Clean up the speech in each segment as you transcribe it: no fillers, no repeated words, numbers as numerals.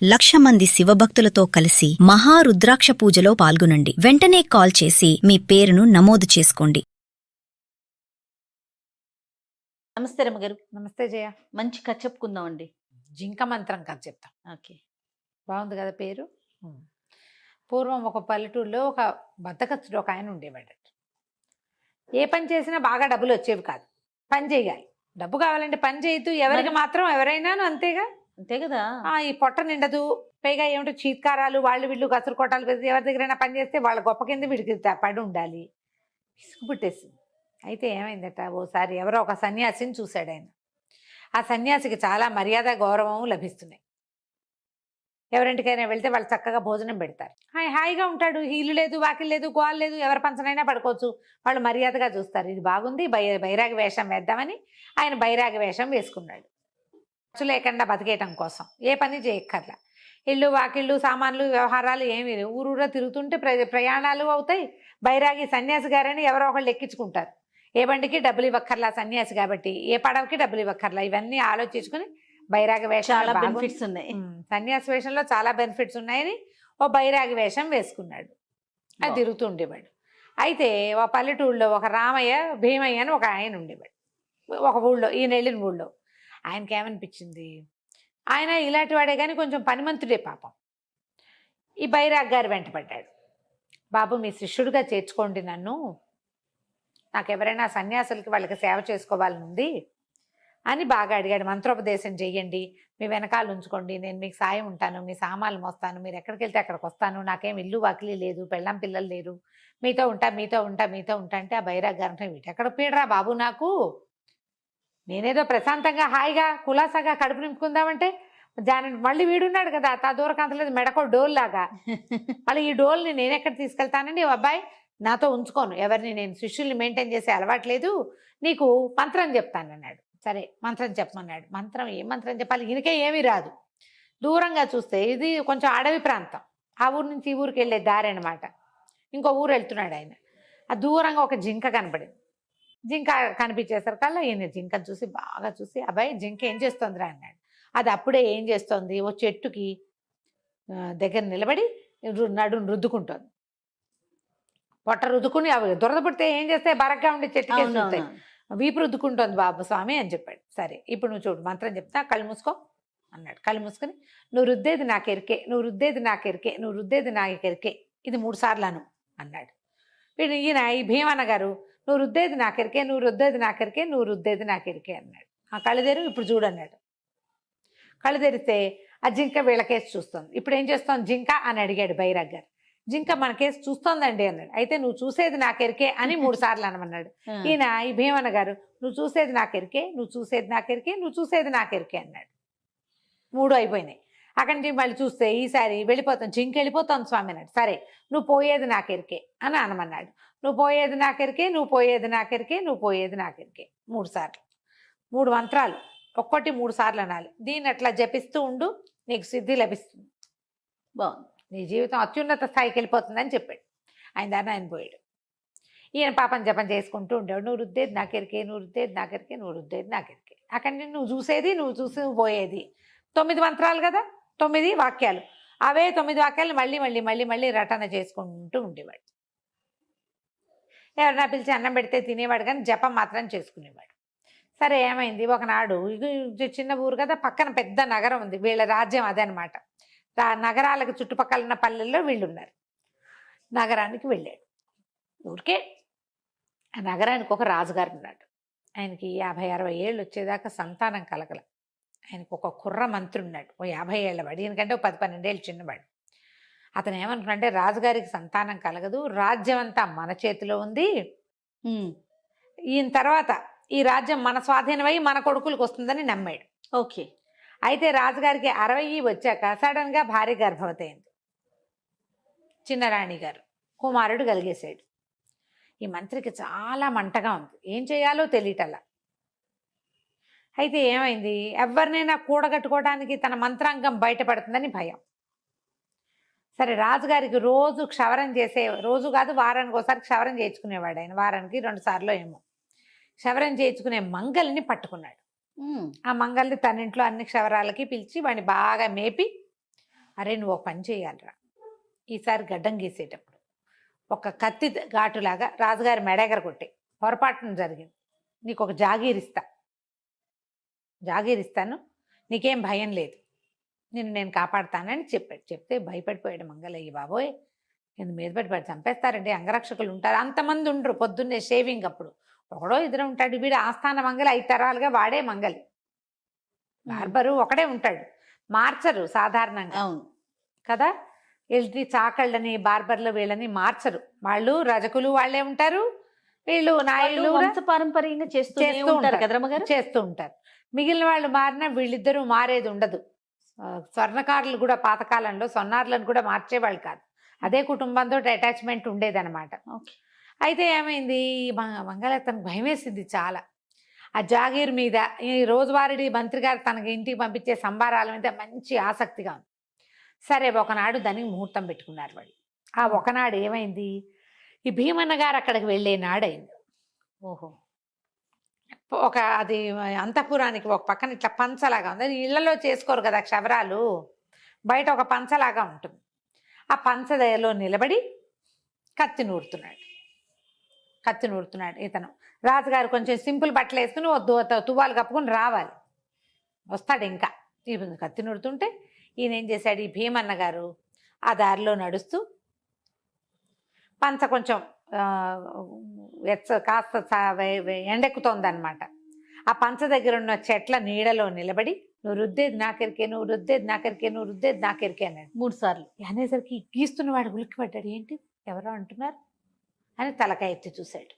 1,00,000 మంది శివభక్తులతో కలిసి మహారుద్రాక్ష పూజలో పాల్గొనండి. వెంటనే కాల్ చేసి మీ పేరును నమోదు చేసుకోండి. నమస్తే రమ్మగారు. నమస్తే జయ. మంచి కథ చెప్పుకుందామండి. జింక మంత్రం కథ చెప్తాం. ఓకే, బాగుంది కదా పేరు. పూర్వం ఒక పల్లెటూరులో ఒక బద్దకస్తుడు ఒక ఆయన ఉండేవాడు. ఏ పని చేసినా బాగా డబ్బులు వచ్చేవి కాదు. పని చేయాలి, డబ్బు కావాలంటే పని చేయొద్దు. ఎవరికి మాత్రం ఎవరైనాను అంతేగా, అంతే కదా. ఈ పొట్ట నిండదు. పైగా ఏమిటో చీత్కారాలు, వాళ్ళు వీళ్ళు కసురు కొట్టాలు పెడితే ఎవరి దగ్గరైనా పని చేస్తే వాళ్ళ గొప్ప కింద వీడికి పడి ఉండాలి. ఇసుకు పుట్టేసింది. అయితే ఏమైందట, ఓసారి ఎవరో ఒక సన్యాసిని చూశాడు ఆయన. ఆ సన్యాసికి చాలా మర్యాద గౌరవం లభిస్తున్నాయి. ఎవరింటికైనా వెళ్తే వాళ్ళు చక్కగా భోజనం పెడతారు. హాయిగా ఉంటాడు. ఇల్లు లేదు, వాకిల్ లేదు, గోల్ లేదు, ఎవరి పంచనైనా పడుకోవచ్చు. వాళ్ళు మర్యాదగా చూస్తారు. ఇది బాగుంది, బైరాగి వేషం వేద్దామని ఆయన బైరాగి వేషం వేసుకున్నాడు. ఖర్చు లేకుండా బతికేయటం కోసం ఏ పని చేయక్కర్లా. ఇల్లు వాకిళ్ళు సామాన్లు వ్యవహారాలు ఏమీ లేవు. ఊరూరా తిరుగుతుంటే ప్రయాణాలు అవుతాయి. బైరాగి సన్యాసి గారని ఎవరో ఒకళ్ళు ఎక్కించుకుంటారు. ఏ బండికి డబ్బులు ఇవ్వక్కర్లా, సన్యాసి కాబట్టి. ఏ పడవకి డబ్బులు ఇవ్వక్కర్లా. ఇవన్నీ ఆలోచించుకుని బైరాగి వేషం, చాలా బెనిఫిట్స్ ఉన్నాయి. సన్యాసి వేషంలో చాలా బెనిఫిట్స్ ఉన్నాయని ఓ బైరాగి వేషం వేసుకున్నాడు. అది తిరుగుతూ ఉండేవాడు. అయితే ఒక పల్లెటూళ్ళలో ఒక రామయ్య భీమయ్య అని ఒక ఆయన ఉండేవాడు. ఒక ఊళ్ళో, ఈయన వెళ్ళిన ఊళ్ళో. ఆయనకి ఏమనిపించింది, ఆయన ఇలాంటి వాడే కానీ కొంచెం పనిమంతుడే పాపం. ఈ బైరాగ్ గారు వెంటపడ్డాడు. బాబు, మీ శిష్యుడిగా చేర్చుకోండి నన్ను, నాకు ఎవరైనా సన్యాసులకి వాళ్ళకి సేవ చేసుకోవాలని ఉంది అని బాగా అడిగాడు. మంత్రోపదేశం చెయ్యండి, మీ వెనకాల ఉంచుకోండి, నేను మీకు సాయం ఉంటాను, మీ సామాన్లు మోస్తాను, మీరు ఎక్కడికి వెళ్తే అక్కడికి వస్తాను, నాకేం ఇల్లు వాకిలి లేదు, పెళ్ళాం పిల్లలు లేరు, మీతో ఉంటా మీతో ఉంటా మీతో ఉంటా అంటే ఆ బైరాగ్ గారు అంటే, వీటెక్కడ పీడరా బాబు, నాకు నేనేదో ప్రశాంతంగా హాయిగా కులాసాగా కడుపు నింపుకుందామంటే మళ్ళీ వీడున్నాడు కదా, తా దూరకు అంతలేదు, మెడకో డోల్ లాగా. మళ్ళీ ఈ డోల్ని నేను ఎక్కడ తీసుకెళ్తానండి, అబ్బాయి నాతో ఉంచుకోను, ఎవరిని నేను శిష్యుల్ని మెయింటైన్ చేసే అలవాట్లేదు, నీకు మంత్రం చెప్తానన్నాడు. సరే మంత్రం చెప్పమన్నాడు. మంత్రం ఏ మంత్రం చెప్పాలి, ఈయనకే ఏమీ రాదు. దూరంగా చూస్తే ఇది కొంచెం అడవి ప్రాంతం, ఆ ఊరు నుంచి ఈ ఊరికి వెళ్ళే దారి అనమాట. ఇంకో ఊరు వెళ్తున్నాడు ఆయన. ఆ దూరంగా ఒక జింక కనపడింది. జింక కనిపించేసరికల్లా ఈయన జింకను చూసి బాగా చూసి, అబ్బాయి జింక ఏం చేస్తోందిరా అన్నాడు. అది అప్పుడే ఏం చేస్తోంది, ఓ చెట్టుకి దగ్గర నిలబడి నడుము రుద్దుకుంటోంది. పొట్ట రుద్దుకుని అవి దురద పుడితే ఏం చేస్తే బరగ్గా ఉండే చెట్టుకి వీపు రుద్దుకుంటోంది బాబు స్వామి అని చెప్పాడు. సరే ఇప్పుడు నువ్వు చూడు, మంత్రం చెప్తా, కళ్ళు మూసుకో అన్నాడు. కళ్ళు మూసుకొని, నువ్వు రుద్దేది నాకెరికే, నువ్వు రుద్దేది నాకెరికే, నువ్వు రుద్దేది నాకెరికే, ఇది 3 సార్లు అను అన్నాడు. వీడు ఈయన ఈ భీమన్న గారు, నువ్వు రుద్దేది నాకెరికే, నువ్వు రుద్దేది నాకెరికే, నువ్వు రుద్దేది నాకెరికే అన్నాడు. ఆ కళ్ళు తెరు, ఇప్పుడు చూడన్నాడు. కళ్ళు తెరిస్తే ఆ జింక వీళ్ళకేసి చూస్తుంది. ఇప్పుడు ఏం చేస్తోంది జింక అని అడిగాడు బైరాగ్ గారు. జింక మన కేసు చూస్తోందండి అన్నాడు. అయితే నువ్వు చూసేది నాకెరికే అని 3 సార్లు అనమన్నాడు. ఈయన ఈ భీమన్న గారు, నువ్వు చూసేది నాకెరికే, నువ్వు చూసేది నాకెరికే, నువ్వు చూసేది నాకెరికే అన్నాడు. 3 అయిపోయినాయి. అక్కడి నుంచి మళ్ళీ చూస్తే ఈసారి వెళ్ళిపోతాం, జింక వెళ్ళిపోతాను స్వామి అన్నాడు. సరే నువ్వు పోయేది నాకెరికే అని అనమన్నాడు. నువ్వు పోయేది నాకెరికే, నువ్వు పోయేది నాకెరికే, నువ్వు పోయేది నాకెరికే 3 సార్లు. 3 మంత్రాలు, ఒక్కటి 3 సార్లు అనాలి. దీన్ని అట్లా జపిస్తూ ఉండు, నీకు సిద్ధి లభిస్తుంది, బాగుంది, నీ జీవితం అత్యున్నత స్థాయికి వెళ్ళిపోతుందని చెప్పాడు. ఆయన దాన్ని ఆయన పోయాడు. ఈయన పాపం జపం చేసుకుంటూ ఉండేవాడు. నువ్వు రుద్దేది నాకెరికే, నువ్వు రుద్దేది నాకెరికే, నువ్వు రుద్దేది నాకెరికే. అక్కడి నుంచి నువ్వు చూసేది, నువ్వు చూసి నువ్వు పోయేది. 9 మంత్రాలు కదా, 9 వాక్యాలు. అవే 9 వాక్యాలు మళ్ళీ మళ్ళీ మళ్ళీ మళ్ళీ రటన చేసుకుంటూ ఉండేవాడు. ఎవరైనా పిలిచి అన్నం పెడితే తినేవాడు, కానీ జపం మాత్రం చేసుకునేవాడు. సరే ఏమైంది, ఒకనాడు ఇది చిన్న ఊరు కదా, పక్కన పెద్ద నగరం ఉంది, వీళ్ళ రాజ్యం అదే అనమాట. నగరాలకు చుట్టుపక్కల ఉన్న పల్లెల్లో వీళ్ళు ఉన్నారు. నగరానికి వెళ్ళాడు. ఊరికే ఆ నగరానికి ఒక రాజుగారు ఉన్నాడు. ఆయనకి 50-60 ఏళ్ళు వచ్చేదాకా సంతానం కలగల. ఆయనకు ఒక కుర్ర మంత్రి ఉన్నాడు, ఓ 50 ఏళ్ళ వాడు, ఈయనకంటే 10-12 ఏళ్ళు చిన్నవాడు. అతను ఏమనుకున్నాడంటే, రాజుగారికి సంతానం కలగదు, రాజ్యం అంతా మన చేతిలో ఉంది, ఈయన తర్వాత ఈ రాజ్యం మన స్వాధీనమై మన కొడుకులకు వస్తుందని నమ్మాడు. ఓకే. అయితే రాజుగారికి 60 వచ్చాక సడన్గా భార్య గర్భవతి అయింది. చిన్నరాణి గారు కుమారుడు కలిగేశాడు. ఈ మంత్రికి చాలా మంటగా ఉంది, ఏం చేయాలో తెలియటల్లా. అయితే ఏమైంది, ఎవరినైనా కూడగట్టుకోవడానికి తన మంత్రాంగం బయటపడుతుందని భయం. సరే రాజుగారికి రోజు క్షవరం చేసే, రోజు కాదు వారానికి ఒకసారి క్షవరం చేయించుకునేవాడు ఆయన, వారానికి 2 సార్లు ఏమో క్షవరం చేయించుకునే మంగల్ని పట్టుకున్నాడు. ఆ మంగల్ని తన ఇంట్లో అన్ని క్షవరాలకి పిలిచి వాడిని బాగా మేపి అరే నువ్వు ఒక పని చేయాలిరా, ఈసారి గడ్డం గీసేటప్పుడు ఒక కత్తి ఘాటులాగా రాజుగారి మెడెగర కొట్టే, పొరపాటున జరిగింది, నీకు ఒక జాగీరిస్తాను, నీకేం భయం లేదు, నేను కాపాడుతానని చెప్పాడు. చెప్తే భయపడిపోయాడు మంగలయ్య. బాబోయ్ కింద మీద పడి చంపేస్తారండి, అంగరక్షకులు ఉంటారు, అంతమంది ఉండరు. పొద్దున్నే షేవింగ్ అప్పుడు ఒకడో ఇద్దరు ఉంటాడు. వీడు ఆస్థాన మంగలి 5 తరాలుగా వాడే మంగలి. బార్బరు ఒకడే ఉంటాడు, మార్చరు సాధారణంగా. అవును కదా, వెళ్ళి చాకళ్ళని బార్బర్లు వీళ్ళని మార్చరు. వాళ్ళు రజకులు వాళ్ళే ఉంటారు, వీళ్ళు నాయులు వంశపారంపర్యంగా చేస్తూ ఉంటారు కదా రమ్మగారు. చేస్తూ ఉంటారు. మిగిలిన వాళ్ళు మారినా వీళ్ళిద్దరూ మారేది ఉండదు. స్వర్ణకారులు కూడా పాతకాలంలో సొన్నారులను కూడా మార్చేవాళ్ళు కాదు, అదే కుటుంబంతో అటాచ్మెంట్ ఉండేదన్నమాట. అయితే ఏమైంది, మంగళ తనకు భయం వేసింది చాలా. ఆ జాగీర్ మీద, ఈ రోజువారీ మంత్రి గారు తనకి ఇంటికి పంపించే సంబారాల మీద మంచి ఆసక్తిగా ఉంది. సరే ఒకనాడు దానికి ముహూర్తం పెట్టుకున్నారు వాళ్ళు. ఆ ఒకనాడు ఏమైంది, ఈ భీమన్న గారు అక్కడికి వెళ్ళే నాడైంది. ఓహో, అది అంతఃపురానికి ఒక పక్కన ఇట్లా పంచలాగా ఉంది. అది ఇళ్లలో చేసుకోరు కదా క్షవరాలు, బయట ఒక పంచలాగా ఉంటుంది. ఆ పంచదయలో నిలబడి కత్తి నూరుతున్నాడు. ఇతను రాజుగారు కొంచెం సింపుల్ బట్టలు వేసుకుని తువ్వాలు కప్పుకొని రావాలి, వస్తాడు. ఇంకా ఈ కత్తి నూరుతుంటే ఈయన ఏం చేశాడు, ఈ భీమన్న గారు ఆ దారిలో నడుస్తూ పంచ కొంచెం కాస్త ఎండెక్కుతోందనమాట. ఆ పంచ దగ్గర ఉన్న చెట్ల నీడలో నిలబడి నువ్వు రుద్దేది నాకెరికే, నువ్వు రుద్దేది నాకెరికే, నువ్వు రుద్దేది నాకెరికే అన్నాడు 3 సార్లు. అనేసరికి గీస్తున్నవాడు ఉలిక్కిపడ్డాడు. ఏంటి ఎవరో అంటున్నారు అని తలకాయ ఎత్తి చూశాడు.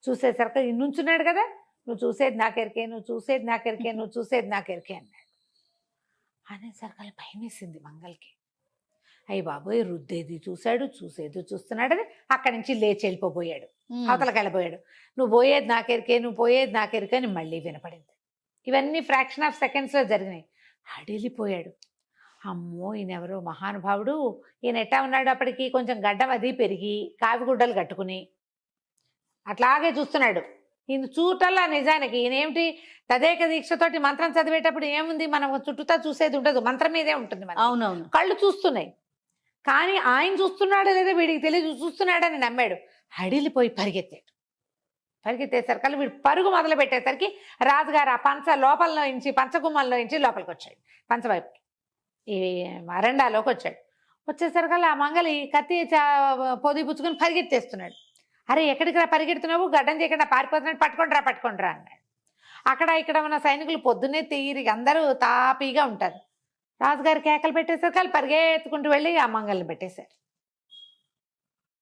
చూసేసరికి నుంచున్నాడు కదా, నువ్వు చూసేది నాకెరికే, నువ్వు చూసేది నాకెరికే, నువ్వు చూసేది నాకెరికే అన్నాడు. అనేసరికి అలా భయం వేసింది మంగళకి. అయ్యి బాబోయ్ రుద్దేది చూశాడు, చూసేది చూస్తున్నాడని అక్కడి నుంచి లేచి వెళ్ళిపోయాడు, అవతలకి వెళ్ళిపోయాడు. నువ్వు పోయేది నాకెరికే, నువ్వు పోయేది నాకెరికే అని మళ్ళీ వినపడింది. ఇవన్నీ ఫ్రాక్షన్ ఆఫ్ సెకండ్స్లో జరిగినాయి. అడిలిపోయాడు. అమ్మో ఈయన ఎవరో మహానుభావుడు, ఈయన ఎట్టా ఉన్నాడు, అప్పటికి కొంచెం గడ్డం అది పెరిగి కావిగుడ్డలు కట్టుకుని అట్లాగే చూస్తున్నాడు. ఈయన చూటల్లా నిజానికి ఈయనేమిటి తదేక దీక్షతోటి మంత్రం చదివేటప్పుడు ఏముంది, మనం చుట్టూతా చూసేది ఉండదు, మంత్రం మీదే ఉంటుంది. అవునవును, కళ్ళు చూస్తున్నాయి, కానీ ఆయన చూస్తున్నాడో లేదో వీడికి తెలియదు, చూస్తున్నాడని నమ్మాడు. హడిలిపోయి పరిగెత్తేసరికి వీడు పరుగు మొదలు పెట్టేసరికి రాజుగారు ఆ పంచ లోపలలో నుంచి పంచగుమ్మంలో నుంచి లోపలికి వచ్చాడు, పంచవైపుకి ఈ అరండాలోకి వచ్చాడు. వచ్చేసరికి ఆ మంగలి కత్తి పొది పుచ్చుకొని పరిగెత్తేస్తున్నాడు. అరే ఎక్కడికి రా పరిగెడుతున్నావు, గడ్డం చేయకుండా పారిపోతున్నాడు, పట్టుకుండ్రా అన్నాడు. అక్కడ ఇక్కడ ఉన్న సైనికులు పొద్దున్నే తీరిగి అందరూ తాపీగా ఉంటారు. రాజుగారి కేకలు పెట్టేసరికి వాళ్ళు పరిగెత్తుకుంటూ వెళ్ళి ఆ మంగల్ని పెట్టేశారు,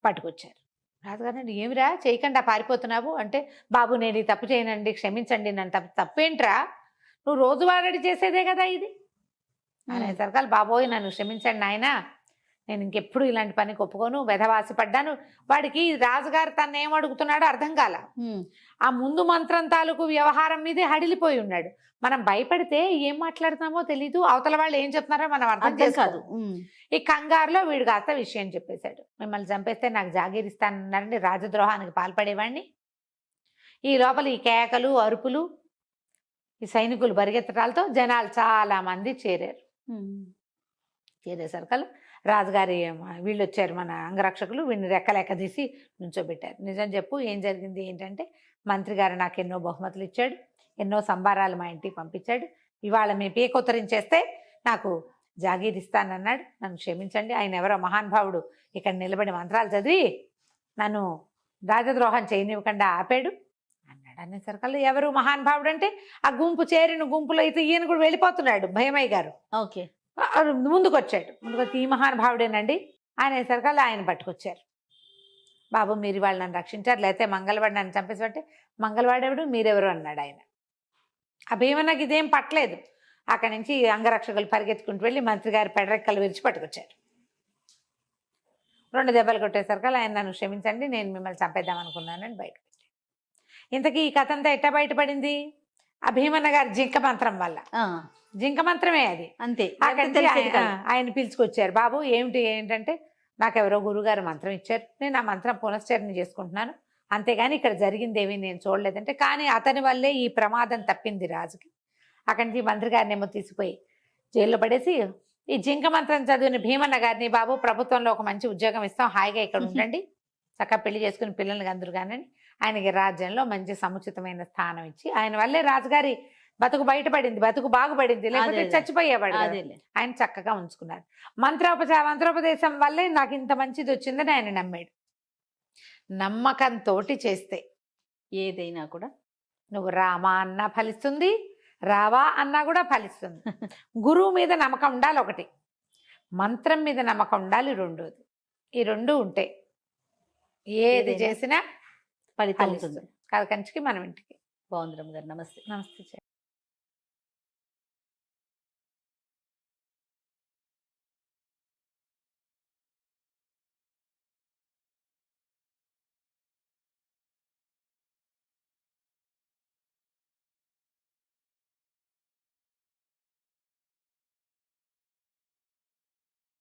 పట్టుకొచ్చారు. రాజుగారు అంటే ఏమిరా చేయకుండా పారిపోతున్నావు అంటే, బాబు నేను ఈ తప్పు చేయనండి, క్షమించండి, నన్ను తప్పేంట్రా, నువ్వు రోజువారీ చేసేదే కదా ఇది అనేసరికి బాబోయ్ నన్ను క్షమించండి నాయన, నేను ఇంకెప్పుడు ఇలాంటి పనికి ఒప్పుకోను, వెధవాసి పడ్డాను. వాడికి రాజుగారు తను ఏం అడుగుతున్నాడో అర్థం కాల. ఆ ముందు మంత్రం తాలూకు వ్యవహారం మీదే హడిలిపోయి ఉన్నాడు. మనం భయపడితే ఏం మాట్లాడుతున్నామో తెలీదు, అవతల వాళ్ళు ఏం చెప్తున్నారో మనం అర్థం చేసుకోదు. ఈ కంగారులో వీడు కాస్త విషయం చెప్పేశాడు. మిమ్మల్ని చంపేస్తే నాకు జాగీరిస్తానన్నారండి, రాజద్రోహానికి పాల్పడేవాడిని. ఈ లోపల ఈ కేకలు అరుపులు, ఈ సైనికులు పరిగెత్తడాలతో జనాలు చాలా మంది చేరేసరికి రాజుగారి వీళ్ళు వచ్చారు, మన అంగరక్షకులు, వీడిని రెక్కలెక్క తీసి నుంచోబెట్టారు. నిజం చెప్పు ఏం జరిగింది ఏంటంటే, మంత్రి గారు నాకు ఎన్నో బహుమతులు ఇచ్చాడు, ఎన్నో సంబారాలు మా ఇంటికి పంపించాడు, ఇవాళ మీ పీకొత్తరించేస్తే నాకు జాగీరిస్తానన్నాడు, నన్ను క్షమించండి, ఆయన ఎవరో మహానుభావుడు ఇక్కడ నిలబడి మంత్రాలు చదివి నన్ను రాజద్రోహం చేయనివ్వకుండా ఆపాడు అన్నాడు. అనేసరికి ఎవరు మహానుభావుడు అంటే, ఆ చేరిన గుంపులో అయితే ఈయన కూడా వెళ్ళిపోతున్నాడు భయమయ్య గారు. ఓకే, ముందుకు వచ్చి ఈ మహానుభావుడేనండి అనేసరికి ఆయన పట్టుకొచ్చారు. బాబు మీరు వాళ్ళు నన్ను రక్షించారు, లేకపోతే మంగళవాడు నన్ను చంపేసంటే, మంగళవాడెవడు మీరెవరు అన్నాడు ఆయన. ఆ భీమన్నకి ఇదేం పట్టలేదు. అక్కడి నుంచి అంగరక్షకులు పరిగెత్తుకుంటూ వెళ్ళి మంత్రి గారి పెడరెక్కలు విరిచి పట్టుకొచ్చారు. 2 దెబ్బలు కొట్టేసరికి ఆయన నన్ను క్షమించండి, నేను మిమ్మల్ని చంపేద్దాం అనుకున్నానని బయటకు వచ్చాడు. ఇంతకీ ఈ కథ అంతా ఎట్లా బయటపడింది, ఆ భీమన్న గారి జింక మంత్రం వల్ల. జింక మంత్రమే అది, అంతే. ఆయన పిలుచుకొచ్చారు. బాబు ఏంటంటే, నాకెవరో గురుగారు మంత్రం ఇచ్చారు, నేను ఆ మంత్రం పునశ్చరణ చేసుకుంటున్నాను, అంతేగాని ఇక్కడ జరిగింది ఏమీ నేను చూడలేదంటే, కానీ అతని వల్లే ఈ ప్రమాదం తప్పింది రాజుకి. అక్కడి నుంచి మంత్రి గారిని ఏమో తీసిపోయి జైల్లో పడేసి ఈ జింక మంత్రం చదివిన భీమన్న గారిని, బాబు ప్రభుత్వంలో ఒక మంచి ఉద్యోగం ఇస్తాం, హాయిగా ఇక్కడ ఉండండి, చక్కగా పెళ్లి చేసుకుని పిల్లల్ని అందరూ కానండి, ఆయనకి రాజ్యంలో మంచి సముచితమైన స్థానం ఇచ్చి, ఆయన వల్లే రాజుగారి బతుకు బయటపడింది, బతుకు బాగుపడింది, లేకపోతే అదే. చచ్చిపోయేవాడు కదా. అదేలే. ఆయన చక్కగా ఉంచుకున్నారు. మంత్రోపదేశం వల్లే నాకు ఇంత మంచిది వచ్చిందని ఆయన నమ్మాడు. నమ్మకంతో చేస్తే ఏదైనా కూడా నువ్వు రామా అన్నా ఫలిస్తుంది, రావా అన్నా కూడా ఫలిస్తుంది. గురువు మీద నమ్మకం ఉండాలి ఒకటి, మంత్రం మీద నమ్మకం ఉండాలి రెండోది. ఈ రెండు ఉంటే ఏది ఏదైనా చేసినా ఫలితం ఫలిస్తుంది. ఉంటుంది. కథ కంచికి మనం ఇంటికి. బాగుంది రమ్మగారు. నమస్తే. నమస్తే.